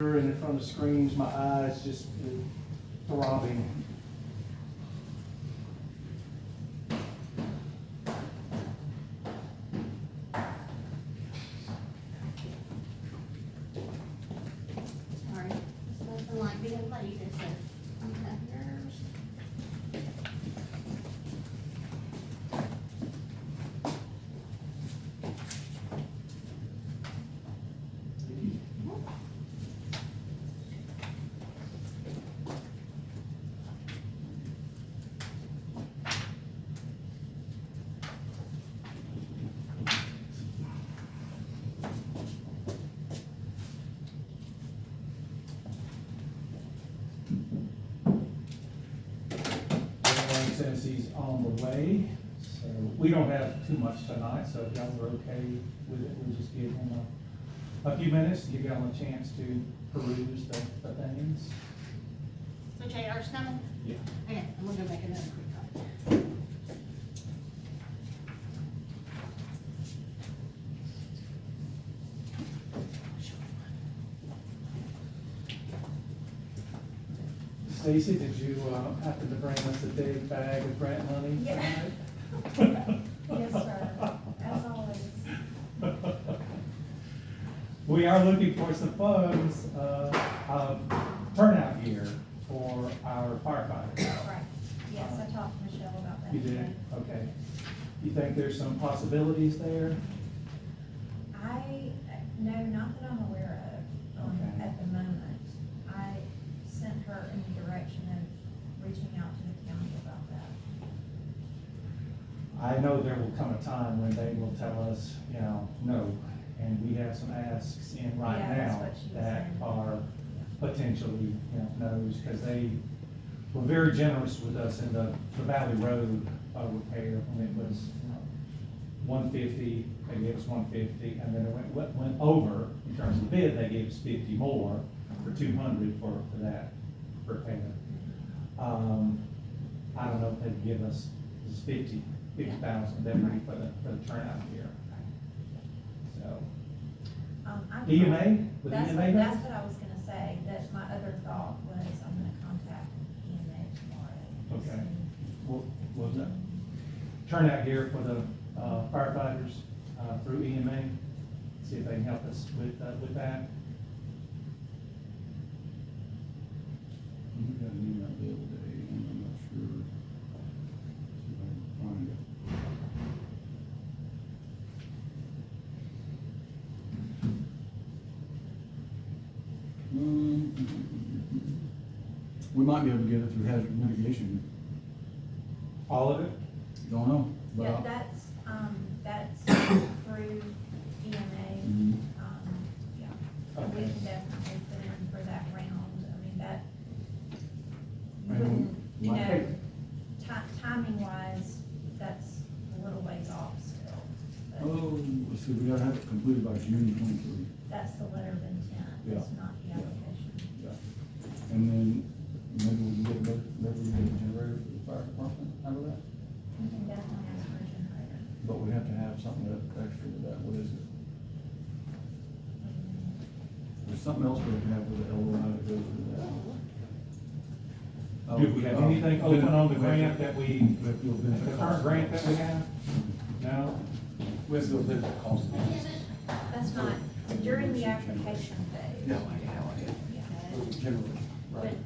And in front of screens, my eyes just throbbing. Sorry, it's nothing like being late, is it? I'm having nerves. Everyone says he's on the way, so we don't have too much tonight, so if y'all are okay with it, we'll just give him a few minutes to give y'all a chance to peruse the things. So JR's coming? Yeah. Okay, I'm gonna go make another quick copy. Stacy, did you happen to bring us a big bag of grant money? Yeah. tonight? Yes, sir, as always. We are looking for some funds, turnout gear for our firefighters. Right, yes, I talked to Michelle about that. You did? today. Okay. You think there's some possibilities there? No, not that I'm aware of, Okay. at the moment. I sent her in the direction of reaching out to the county about that. I know there will come a time when they will tell us, no, and we have some asks in right Yeah, that's now what she was that saying. are potentially, no's, because they were very generous with us in the Valley Road repair when it was, 150, they gave us 150, and then it went over, in terms of bid, they gave us 50 more for 200 for that repair. I don't know if they'd give us this 50,000, they're ready for the turnout gear. So, I- EMA? Would That's EMA what, know? that's what I was gonna say, that my other thought was I'm gonna contact EMA tomorrow. Okay. What was that? Turnout gear for the firefighters through EMA, see if they can help us with that. We got an email the other day, and I'm not sure. See if I can find it. We might be able to get it through hazard mitigation, All of it? don't know. but Yeah, I'll- that's through EMA, Mhm. yeah. We Okay. can definitely put in for that round, I mean, that And wouldn't, you my- know, timing wise, that's a little ways off still. But Oh, let's see, we gotta have it completed by June 23. that's the letter of intent, it's Yeah. not the Yeah. application. Yeah. And then maybe we can get a generator for the fire department out of that? You can definitely ask for a generator. But we have to have something extra with that, what is it? There's something else we have to have with the LOI that goes with that. Do we have anything open on the grant that we, We have to do a the benefit current cost. grant that we have? No? We have to do a benefit cost. That's not, during the application phase. Yeah. Yeah. Generally, But, right,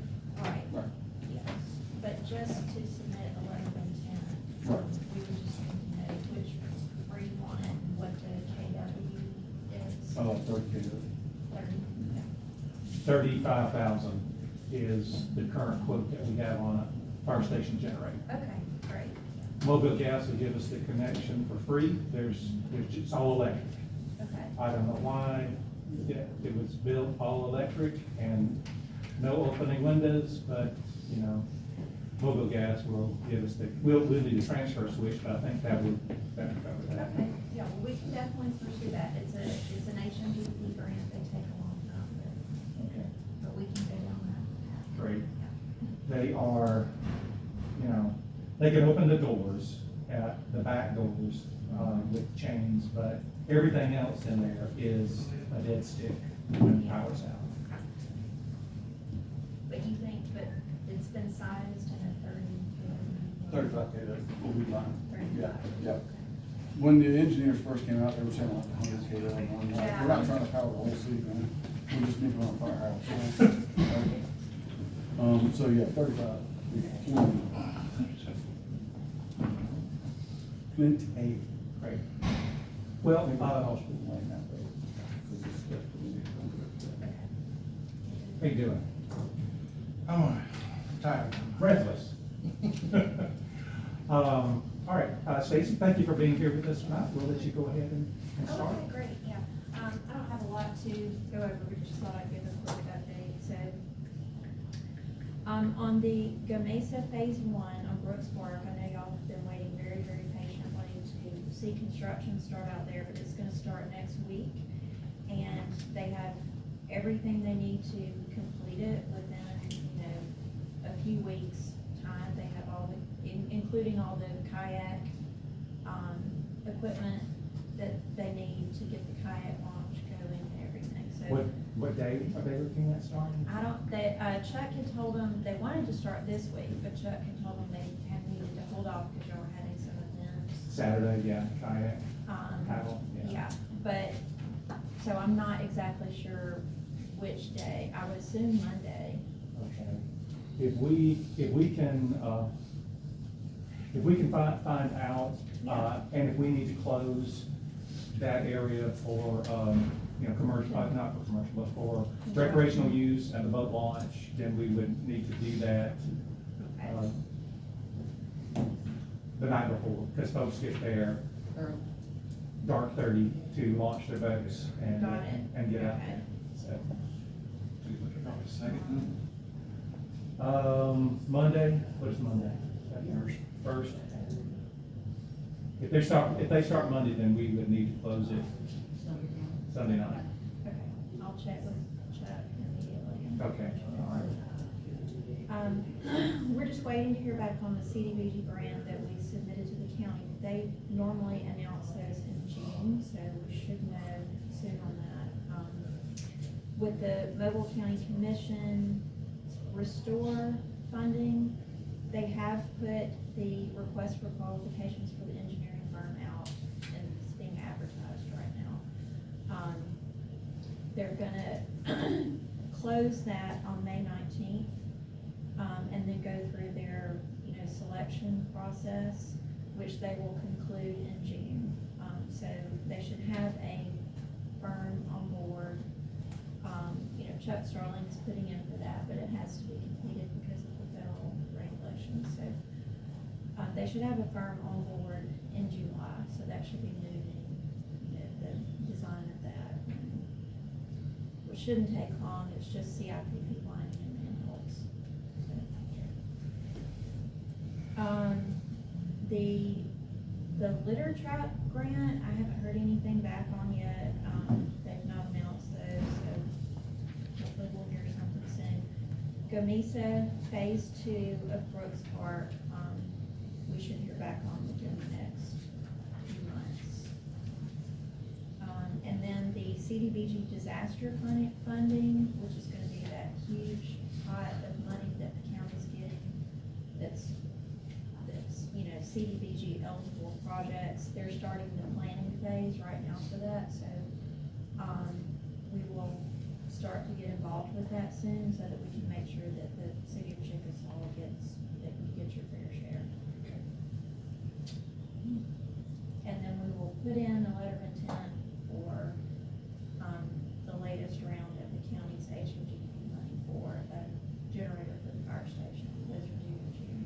right, right. yes, but just to submit a letter of intent, Right. we would just need to know which, where you want it, and what the KW is. 30K. 30, yeah. 35,000 is the current quote that we have on a fire station generator. Okay, great. Mobile Gas will give us the connection for free. It's all electric. Okay, I don't know why it was built all electric and no opening windows, but, Mobile Gas will give us we'll need a transfer switch, but I think that would cover that. okay, yeah, well, we can definitely pursue that. It's an HMDP grant, they take a long time, Okay, but we can go down that. great. Yeah. They are, they can open the doors, the back doors, with chains, but everything else in there is a dead stick when the power's out. 35K, that's what we line. Yeah, 35. yeah. When the engineers first came out, they were saying like 100K, Yeah. we're not trying to power the whole city, man. We just need to run a firehouse. So yeah, 35. Clint A. Great. Well, Hospital right now, but. how you doing? I'm tired. Breathless. All right, Stacy, thank you for being here with us tonight. We'll let you go ahead and Oh, start. okay, great, yeah. I don't have a lot to go over, we just thought I'd give a quick update, so. On the Gamesa Phase 1 on Brooks Park, I know y'all have been waiting very, very patiently to see construction start out there, but it's gonna start next week. And they have everything they need to complete it within, a few weeks' time. They have all the, including all the kayak, equipment that they need to get the kayak launch going and everything, so. What day are they looking at starting? I don't, Chuck had told them, they wanted to start this week, but Chuck had told them they had needed to hold off because y'all were having some events. Saturday, yeah, kayak, paddle, Yeah, but, so I'm not exactly sure which day. I would assume Monday. Okay. If we can find out, and if we need to close that area for, commercial, not for commercial, but for recreational use and the boat launch, then we would need to do that, Okay. the night before, because folks get there dark 30 to launch their boats and, Got it. and get out Okay. there. So, Second. Monday, what is Monday? First. If they start Monday, then we would need to close it Sunday night. Okay, I'll check with Chuck immediately. Okay, all right. We're just waiting to hear back on the CDBG grant that we submitted to the county. They normally announce those in June, so we should know soon on that. With the Mobile County Commission Restore funding, they have put the request for qualifications for the engineering firm out, and it's being advertised right now. They're gonna close that on May 19th, and then go through their, selection process, which they will conclude in June. So they should have a firm on board. Chuck Starling is putting in for that, but it has to be completed because of the federal regulations, so. They should have a firm on board in July, so that should be moving, the design of that. Which shouldn't take long, it's just CIPP lining and manholes. The litter trap grant, I haven't heard anything back on yet. They've not announced those, so hopefully we'll hear something soon. Gamesa Phase 2 of Brooks Park, we should hear back on within the next few months. And then the CDBG disaster funding, which is gonna be that huge pot of money that the county's getting, that's, CDBG eligible projects. They're starting the planning phase right now for that, so, we will start to get involved with that soon so that we can make sure that the city of Chickasaw gets, that you get your fair share. And then we will put in a letter of intent for, the latest round of the county's HMGP money for a generator for the fire station. Those are due in June.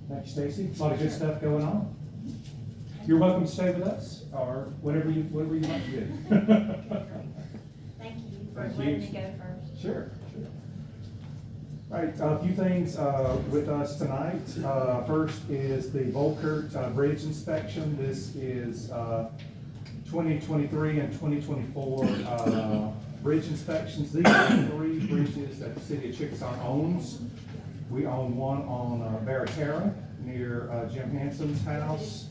Thank you, Stacy. A lot of good stuff going on. You're welcome to stay with us, or whatever you like to do. Thank you for Thank letting you. me go first. Sure. All right, a few things with us tonight. First is the Volkert Bridge inspection. This is 2023 and 2024 bridge inspections. These are 3 bridges that the city of Chickasaw owns. We own one on Barraterra near Jim Hanson's house.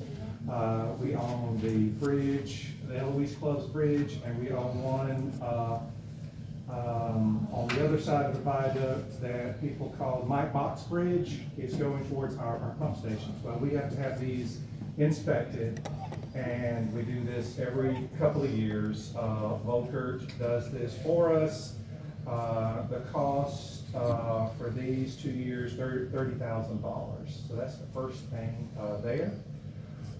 We own the bridge, the Eloise Close Bridge, and we own one on the other side of the viaduct that people call Mike Box Bridge is going towards our pump stations. Well, we have to have these inspected, and we do this every couple of years. Volkert does this for us. The cost, for these 2 years, $30,000. So that's the first thing, there.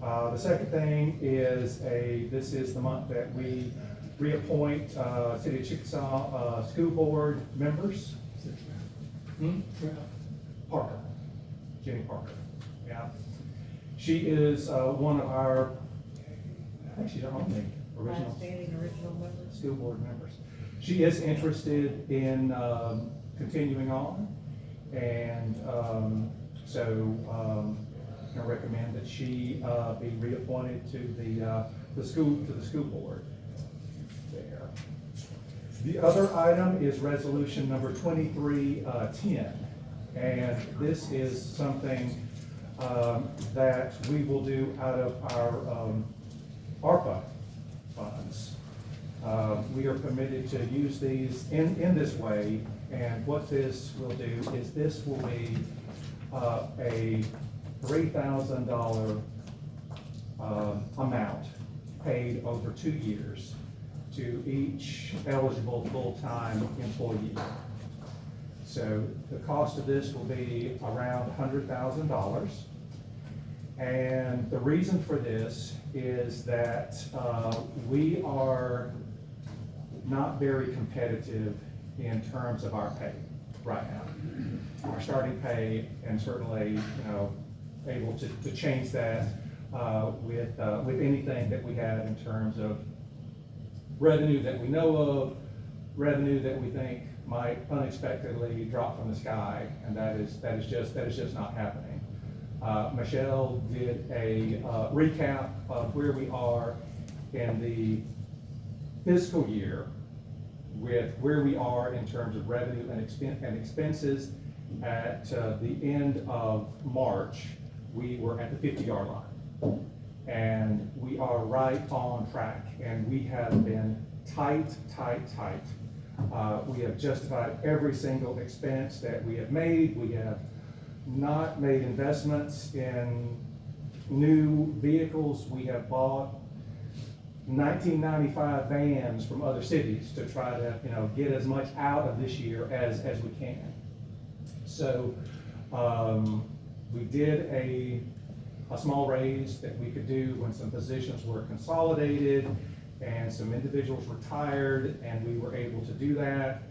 The second thing is this is the month that we reappoint, City of Chickasaw, school board members. Parker, Jenny Parker, yeah. She is, one of our, I think she's our only original school board members. She is interested in, continuing on, and, I recommend that she, be reappointed to the school board there. The other item is resolution number 2310, and this is something, that we will do out of our, ARPA funds. We are permitted to use these in this way, and what this will do is this will be, a $3,000 amount paid over 2 years to each eligible full-time employee. So the cost of this will be around $100,000. And the reason for this is that we are not very competitive in terms of our pay right now. Our starting pay, and certainly, able to change that with anything that we have in terms of revenue that we know of, revenue that we think might unexpectedly drop from the sky, and that is just not happening. Michelle did a recap of where we are in the fiscal year with where we are in terms of revenue and expenses. At the end of March, we were at the 50-yard line. And we are right on track, and we have been tight. We have justified every single expense that we have made. We have not made investments in new vehicles. We have bought 1995 vans from other cities to try to, get as much out of this year as we can. So, we did a small raise that we could do when some positions were consolidated and some individuals retired, and we were able to do that,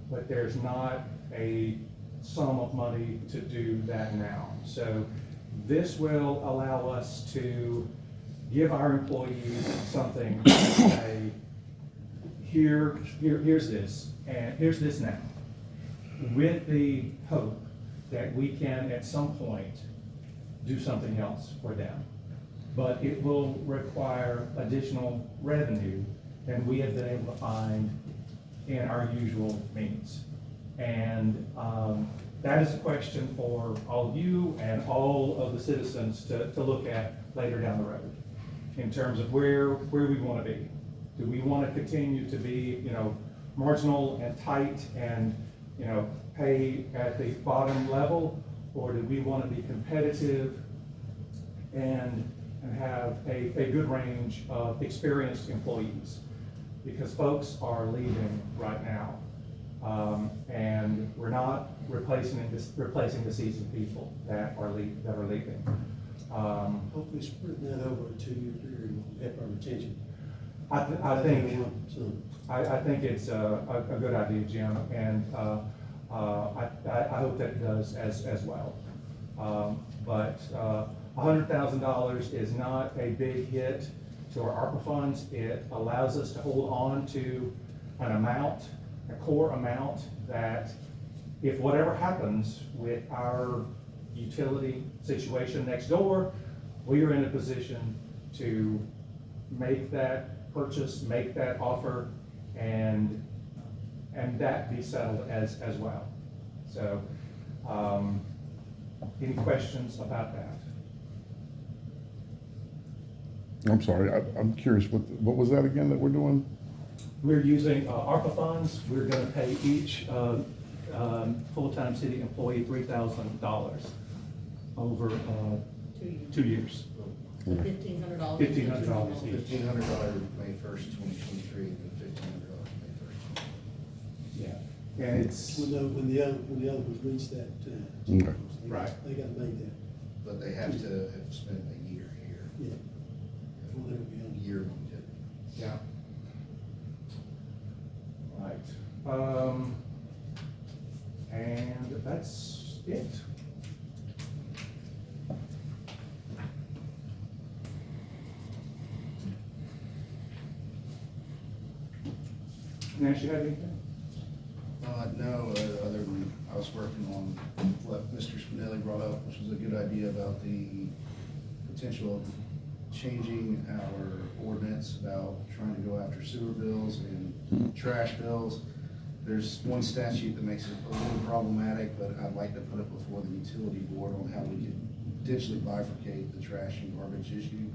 but there's not a sum of money to do that now. So this will allow us to give our employees something to say, here's this, and here's this now, with the hope that we can at some point do something else for them. But it will require additional revenue than we have been able to find in our usual means. And that is a question for all of you and all of the citizens to look at later down the road in terms of where we want to be. Do we want to continue to be, marginal and tight and, pay at the bottom level, or do we want to be competitive and have a good range of experienced employees? Because folks are leaving right now, and we're not replacing the seasoned people that are leaving. Hopefully spreading that over a 2-year period will help our retention. I think it's a good idea, Jim, and I hope that it does as well. But $100,000 is not a big hit to our ARPA funds. It allows us to hold on to an amount, a core amount, that if whatever happens with our utility situation next door, we are in a position to make that purchase, make that offer, and that be settled as well. So, any questions about that? I'm sorry, I'm curious, what was that again that we're doing? We're using ARPA funds. We're gonna pay each full-time city employee $3,000 over 2 years. $1,500. $1,500 each. $1,500 May 1st, 2023, and $1,500 May 1st. Yeah, and it's, When the other ones reach that, Okay. Right. They gotta make that, But they have to have spent a year here. yeah. Before they'll be on. Year longevity. yeah. Right. And that's it. Nancy, you have anything? No, other than I was working on what Mr. Spinelli brought up, which was a good idea about the potential of changing our ordinance about trying to go after sewer bills and trash bills. There's one statute that makes it a little problematic, but I'd like to put it before the utility board on how we could potentially bifurcate the trash and garbage issue.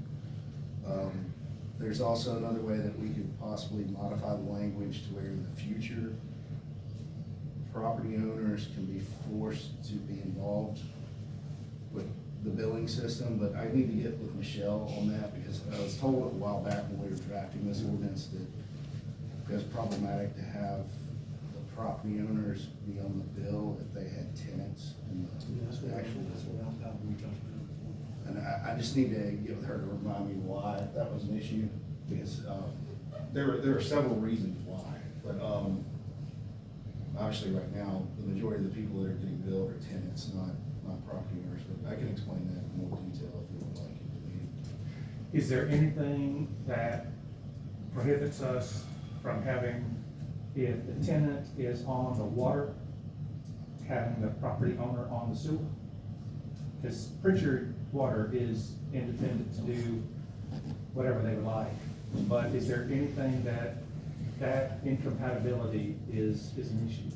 There's also another way that we could possibly modify the language to where in the future, property owners can be forced to be involved with the billing system, but I need to get with Michelle on that, because I was told a while back when we were drafting this ordinance that it was problematic to have the property owners be on the bill if they had tenants in That's the what actual. we talked about before. And I just need to get with her to remind me why that was an issue, because, there are several reasons why, but, obviously right now, the majority of the people that are getting billed are tenants, not property owners, but I can explain that in more detail if you would like it to be. Is there anything that prohibits us from having, if the tenant is on the water, having the property owner on the sewer? Because Pritchard Water is independent to do whatever they would like, but is there anything that incompatibility is an issue?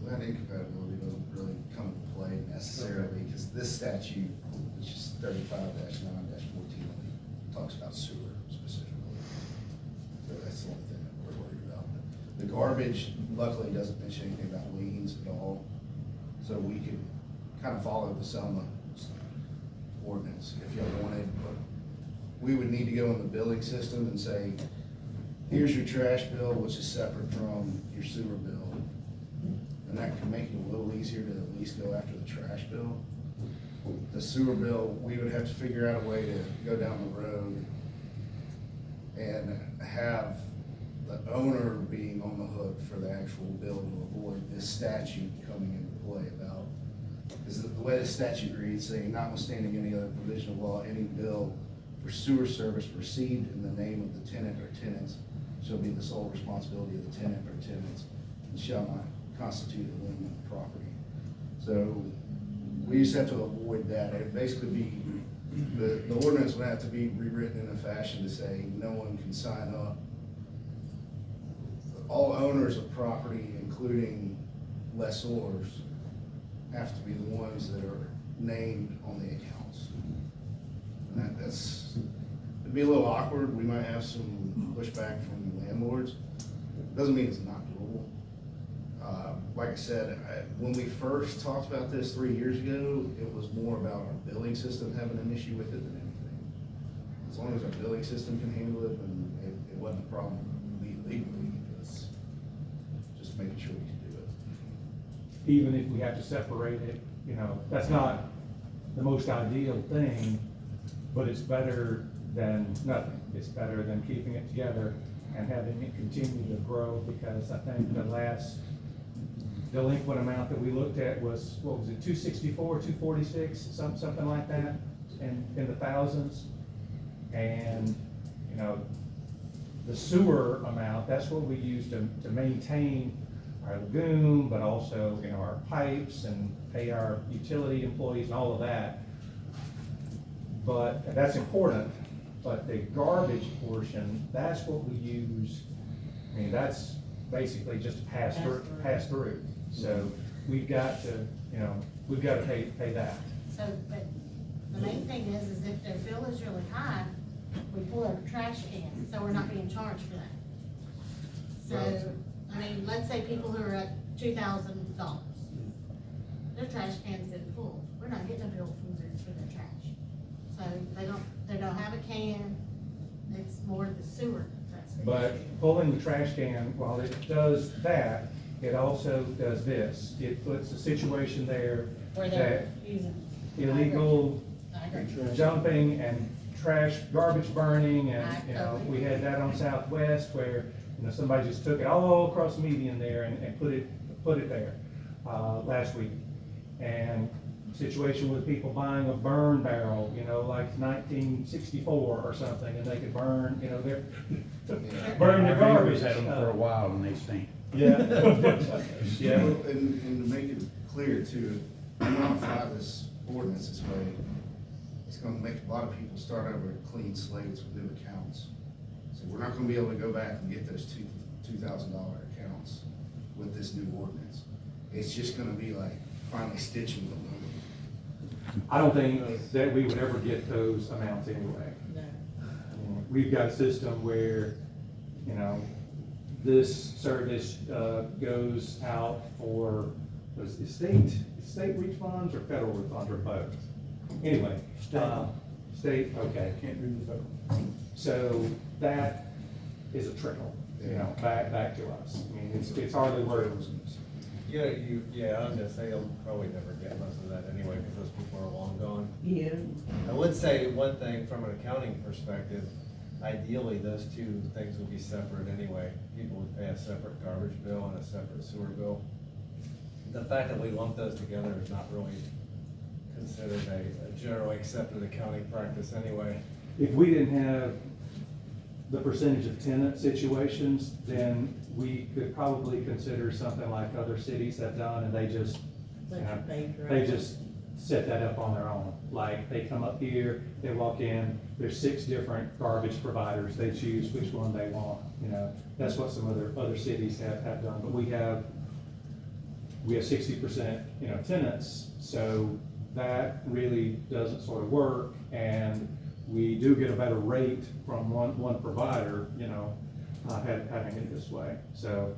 That incompatibility doesn't really come into play necessarily, because this statute, which is 35-9-14, talks about sewer specifically. So that's the only thing that we're worried about. The garbage luckily doesn't mention anything about liens at all, so we could kind of follow the Selma ordinance if you wanted, but we would need to go in the billing system and say, here's your trash bill, which is separate from your sewer bill. And that can make it a little easier to at least go after the trash bill. The sewer bill, we would have to figure out a way to go down the road and have the owner being on the hook for the actual bill to avoid this statute coming into play about, because the way the statute reads, saying notwithstanding any other provision of law, any bill for sewer service received in the name of the tenant or tenants shall be the sole responsibility of the tenant or tenants and shall not constitute a lien on the property. So we just have to avoid that. It'd basically be, the ordinance would have to be rewritten in a fashion to say no one can sign up. All owners of property, including lessors, have to be the ones that are named on the accounts. And that's, it'd be a little awkward. We might have some pushback from landlords. Doesn't mean it's not doable. Like I said, when we first talked about this 3 years ago, it was more about our billing system having an issue with it than anything. As long as our billing system can handle it, then it wasn't a problem legally. It's just making sure we can do it. Even if we have to separate it, that's not the most ideal thing, but it's better than nothing. It's better than keeping it together and having it continue to grow, because I think the last delinquent amount that we looked at was, what was it, 264, 246, something like that, in the thousands. And, the sewer amount, that's what we use to maintain our lagoon, but also, our pipes and pay our utility employees and all of that. But that's important, but the garbage portion, that's what we use. That's basically just pass through. So we've got to, pay that. So, but the main thing is if their bill is really high, we pull a trash can, so we're not being charged for that. So, I mean, let's say people who are at $2,000, their trash can's been full, we're not getting a bill from their, for their trash. So they don't have a can, it's more the sewer that's the But issue. pulling the trash can, while it does that, it also does this. It puts a situation there Where that they're using. illegal I agree. jumping and trash, garbage burning, I and, you know, totally we had that on Southwest where, you know, somebody just took it all across the median there and put it there, last week. And situation with people buying a burn barrel, you know, like 1964 or something, and they could burn, you know, burn their Our garbage. neighbors had them for a while and they stink. Yeah. Yeah. Well, and to make it clear too, if we modify this ordinance this way, it's gonna make a lot of people start over at clean slates with new accounts. So we're not gonna be able to go back and get those $2,000 accounts with this new ordinance. It's just gonna be like finally stitching the loan. I don't think that we would ever get those amounts anyway. No. We've got a system where, you know, this service, goes out for, was it state refunds or federal refunds or both? Anyway, state, okay. Can't do the federal. So that is a trickle, you know, back to us. I mean, it's hardly worth it. Yeah, I was gonna say, you'll probably never get most of that anyway, because those people are long gone. Yeah. I would say one thing from an accounting perspective, ideally, those two things would be separate anyway. People would pay a separate garbage bill and a separate sewer bill. The fact that we lump those together is not really considered a generally accepted accounting practice anyway. If we didn't have the percentage of tenant situations, then we could probably consider something like other cities have done, and they just, you know, they just set that up on their own. Like, they come up here, they walk in, there's 6 different garbage providers, they choose which one they want, you know. That's what some other cities have done, but we have 60%, you know, tenants, so that really doesn't sort of work, and we do get a better rate from one provider, you know, having it this way. So,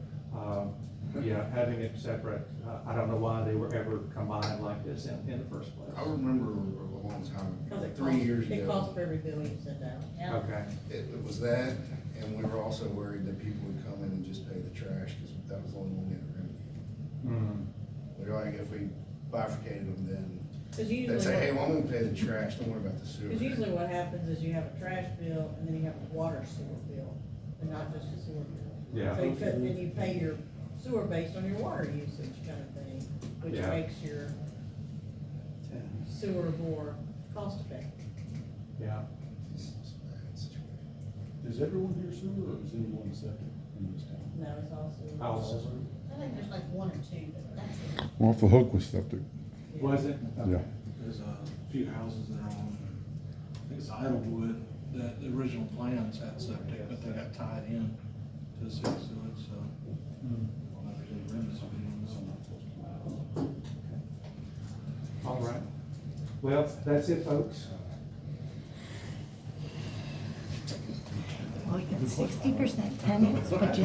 yeah, having it separate, I don't know why they were ever combined like this in the first place. I remember a long time, Because it 3 costs, years it costs ago, for every bill you send out. Okay, it was that, and we were also worried that people would come in and just pay the trash, because that was the only one we had to remedy. We're like, if we bifurcated them, then Because they'd say, hey, well, I'm gonna pay the trash, don't worry about the sewer. Because usually what happens is you have a trash bill and then you have a water sewer bill, and not just a sewer bill. yeah. So you could, then you pay your sewer based on your water usage kind of thing, which Yeah. makes your sewer more cost effective. Yeah. It's a bad situation. Does everyone hear sewer or is anyone septic in this town? No, it's all sewer. Also, I think there's like 1 or 2, but that's it. Off the hook with septic. was it? Yeah. There's a few houses that are on, I think it's Idlewood, that the original plans had septic, but they got tied in to the city sewage, so. I don't know if there's any remnants of it on this. All right. Well, that's it, folks. Well, you got 60% tenants, but you